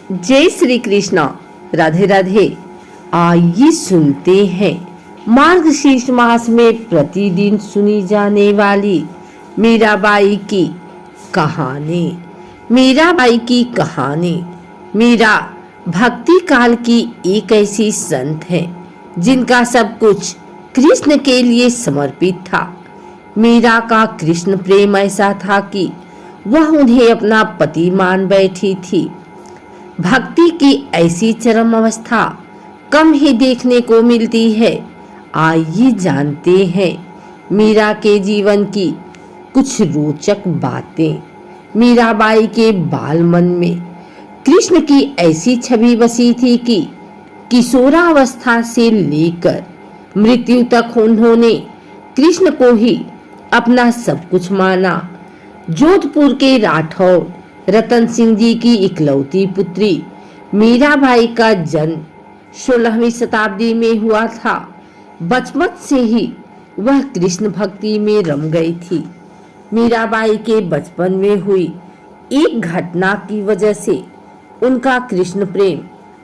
जय श्री कृष्ण। राधे राधे। आइए सुनते हैं मार्गशीर्ष मास में प्रतिदिन सुनी जाने वाली मीराबाई की कहानी। मीराबाई की कहानी। मीरा भक्ति काल की एक ऐसी संत है जिनका सब कुछ कृष्ण के लिए समर्पित था। मीरा का कृष्ण प्रेम ऐसा था कि वह उन्हें अपना पति मान बैठी थी। भक्ति की ऐसी चरम अवस्था कम ही देखने को मिलती है। आइए जानते हैं मीरा के जीवन की कुछ रोचक बातें। मीराबाई के बाल मन में कृष्ण की ऐसी छवि बसी थी कि किशोरावस्था से लेकर मृत्यु तक उन्होंने कृष्ण को ही अपना सब कुछ माना। जोधपुर के राठौर रतन सिंह जी की इकलौती पुत्री मीराबाई का जन्म 16वीं शताब्दी में हुआ था। बचपन से ही वह कृष्ण भक्ति में रम गई थी। मीराबाई के बचपन में हुई एक घटना की वजह से उनका कृष्ण प्रेम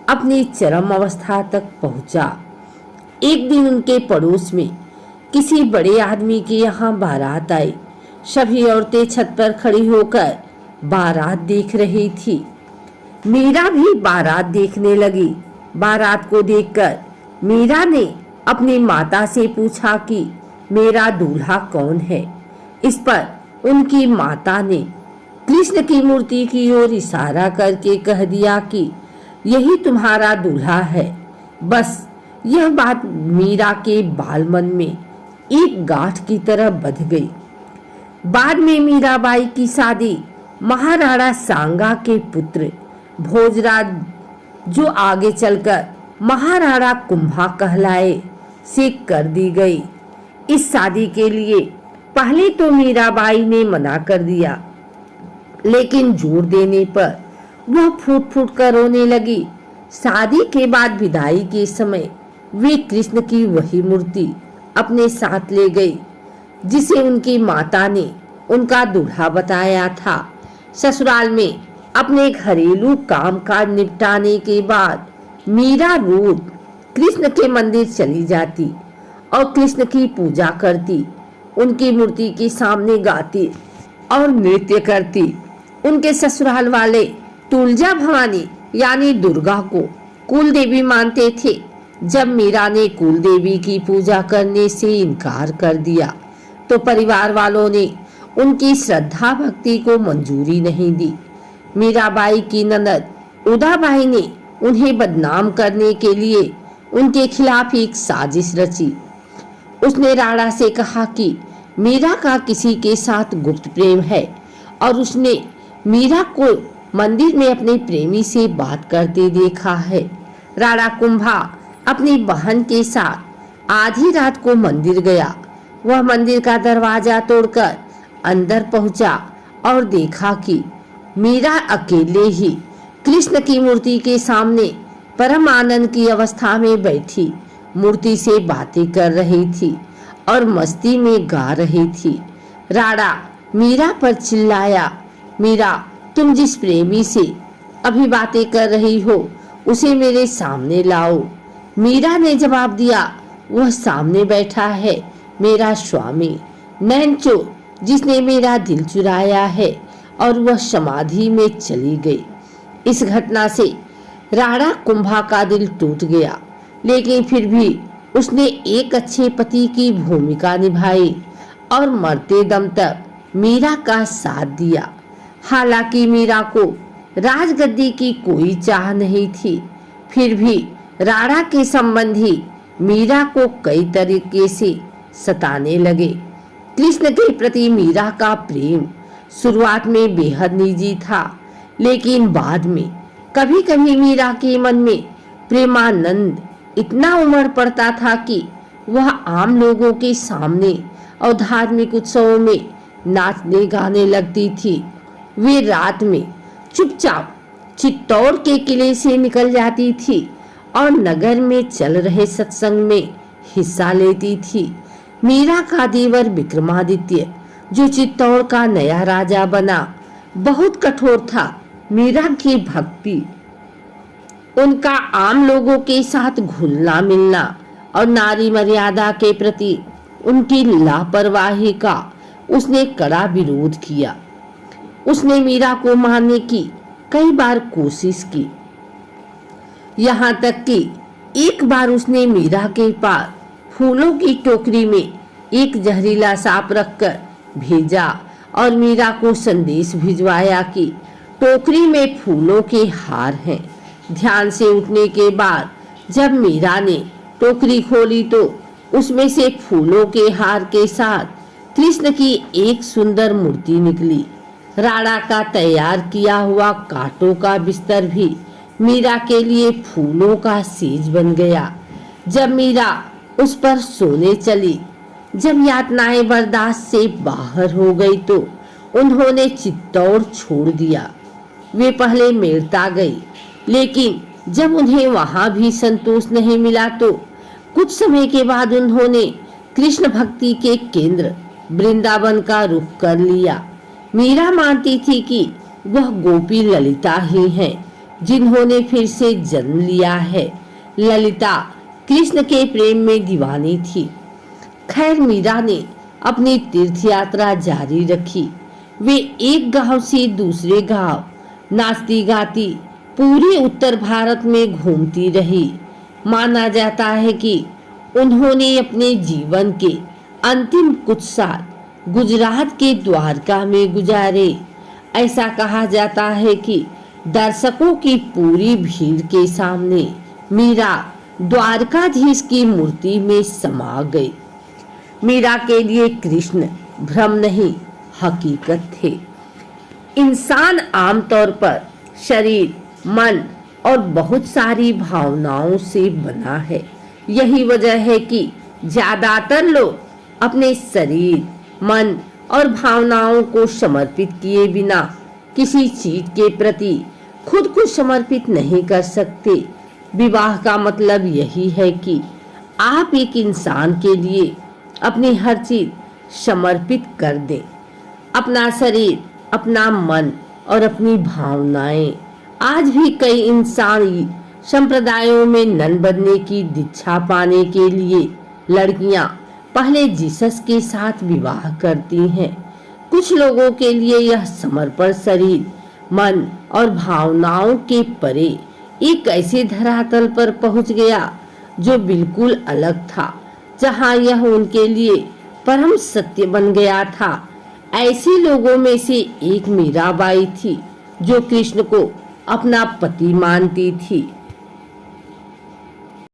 अपनी चरम अवस्था तक पहुंचा। एक दिन उनके पड़ोस में किसी बड़े आदमी के यहाँ बारात आई। सभी औरतें छत पर खड़ी होकर बारात देख रही थी। मीरा भी बारात देखने लगी। बारात को देखकर मीरा ने अपनी माता से पूछा कि मेरा दूल्हा कौन है। इस पर उनकी माता ने कृष्ण की मूर्ति की ओर इशारा करके कह दिया कि यही तुम्हारा दूल्हा है। बस यह बात मीरा के बालमन में एक गांठ की तरह बंध गई। बाद में मीराबाई की शादी महाराणा सांगा के पुत्र भोजराज, जो आगे चलकर महाराणा कुंभा कहलाए, से कर दी गई। इस शादी के लिए पहले तो मीराबाई ने मना कर दिया, लेकिन जोर देने पर वह फूट फूट कर रोने लगी। शादी के बाद विदाई के समय वे कृष्ण की वही मूर्ति अपने साथ ले गई जिसे उनकी माता ने उनका दूल्हा बताया था। ससुराल में अपने घरेलू कामकाज निपटाने के बाद मीरा रोज कृष्ण के मंदिर चली जाती और कृष्ण की पूजा करती, उनकी मूर्ति के सामने गाती और नृत्य करती। उनके ससुराल वाले तुलजा भवानी यानी दुर्गा को कुल देवी मानते थे। जब मीरा ने कुल देवी की पूजा करने से इनकार कर दिया तो परिवार वालों ने उनकी श्रद्धा भक्ति को मंजूरी नहीं दी। मीराबाई की ननद उदाबाई ने उन्हें बदनाम करने के लिए उनके खिलाफ एक साजिश रची। उसने राणा से कहा कि मीरा का किसी के साथ गुप्त प्रेम है और उसने मीरा को मंदिर में अपने प्रेमी से बात करते देखा है। राणा कुंभा अपनी बहन के साथ आधी रात को मंदिर गया। वह मंदिर का दरवाजा तोड़कर अंदर पहुंचा और देखा कि मीरा अकेले ही कृष्ण की मूर्ति के सामने परम आनंद की अवस्था में बैठी मूर्ति से बातें कर रही थी और मस्ती में गा रही थी। राणा मीरा पर चिल्लाया, मीरा, तुम जिस प्रेमी से अभी बातें कर रही हो उसे मेरे सामने लाओ। मीरा ने जवाब दिया, वह सामने बैठा है मेरा स्वामी नैनचो, जिसने मेरा दिल चुराया है, और वह समाधि में चली गई। इस घटना से राणा कुंभा का दिल टूट गया, लेकिन फिर भी उसने एक अच्छे पति की भूमिका निभाई और मरते दम तक मीरा का साथ दिया। हालांकि मीरा को राजगद्दी की कोई चाह नहीं थी, फिर भी राणा के संबंधी मीरा को कई तरीके से सताने लगे। कृष्ण के प्रति मीरा का प्रेम शुरुआत में बेहद निजी था, लेकिन बाद में कभी कभी मीरा के मन में प्रेमानंद इतना उमड़ पड़ता था कि वह आम लोगों के सामने और धार्मिक उत्सवों में नाचने गाने लगती थी। वे रात में चुपचाप चित्तौड़ के किले से निकल जाती थी और नगर में चल रहे सत्संग में हिस्सा लेती थी। मीरा का देवर विक्रमादित्य, जो चित्तौड़ का नया राजा बना, बहुत कठोर था। मीरा की भक्ति उनका आम लोगों के साथ घुलना मिलना और नारी मर्यादा के प्रति उनकी लापरवाही का उसने कड़ा विरोध किया। उसने मीरा को मारने की कई बार कोशिश की, यहाँ तक कि एक बार उसने मीरा के पास फूलों की टोकरी में एक जहरीला सांप रखकर भेजा और मीरा को संदेश भिजवाया कि टोकरी में फूलों के हार हैं। ध्यान से उठने के बाद जब मीरा ने टोकरी खोली तो उसमें से फूलों के हार के साथ कृष्ण की एक सुंदर मूर्ति निकली। राड़ा का तैयार किया हुआ कांटों का बिस्तर भी मीरा के लिए फूलों का सेज बन गया। जब मीरा उस पर सोने चली, जब यातनाएं बर्दाश्त से बाहर हो गई तो उन्होंने चित्तौड़ छोड़ दिया। वे पहले मेड़ता गई, लेकिन जब उन्हें वहां भी संतोष नहीं मिला तो कुछ समय के बाद उन्होंने कृष्ण भक्ति के केंद्र वृंदावन का रुख कर लिया। मीरा मानती थी कि वह गोपी ललिता ही हैं, जिन्होंने फिर से जन्म लिया है। ललिता कृष्ण के प्रेम में दीवानी थी। खैर, मीरा ने अपनी तीर्थ यात्रा जारी रखी। वे एक गांव से दूसरे गांव नाचती गाती पूरे उत्तर भारत में घूमती रही। माना जाता है कि उन्होंने अपने जीवन के अंतिम कुछ साल गुजरात के द्वारका में गुजारे। ऐसा कहा जाता है कि दर्शकों की पूरी भीड़ के सामने मीरा द्वारकाधीश की मूर्ति में समा गई। मीरा के लिए कृष्ण भ्रम नहीं, हकीकत थे। इंसान आमतौर पर शरीर, मन और बहुत सारी भावनाओं से बना है। यही वजह है कि ज्यादातर लोग अपने शरीर, मन और भावनाओं को समर्पित किए बिना किसी चीज के प्रति खुद को समर्पित नहीं कर सकते। विवाह का मतलब यही है कि आप एक इंसान के लिए अपनी हर चीज समर्पित कर दें, अपना शरीर, अपना मन और अपनी भावनाएं। आज भी कई इंसानी संप्रदायों में नन बनने की दीक्षा पाने के लिए लड़कियां पहले जीसस के साथ विवाह करती हैं। कुछ लोगों के लिए यह समर्पण शरीर, मन और भावनाओं के परे एक ऐसे धरातल पर पहुंच गया जो बिल्कुल अलग था, जहां यह उनके लिए परम सत्य बन गया था। ऐसे लोगों में से एक मीराबाई थी, जो कृष्ण को अपना पति मानती थी।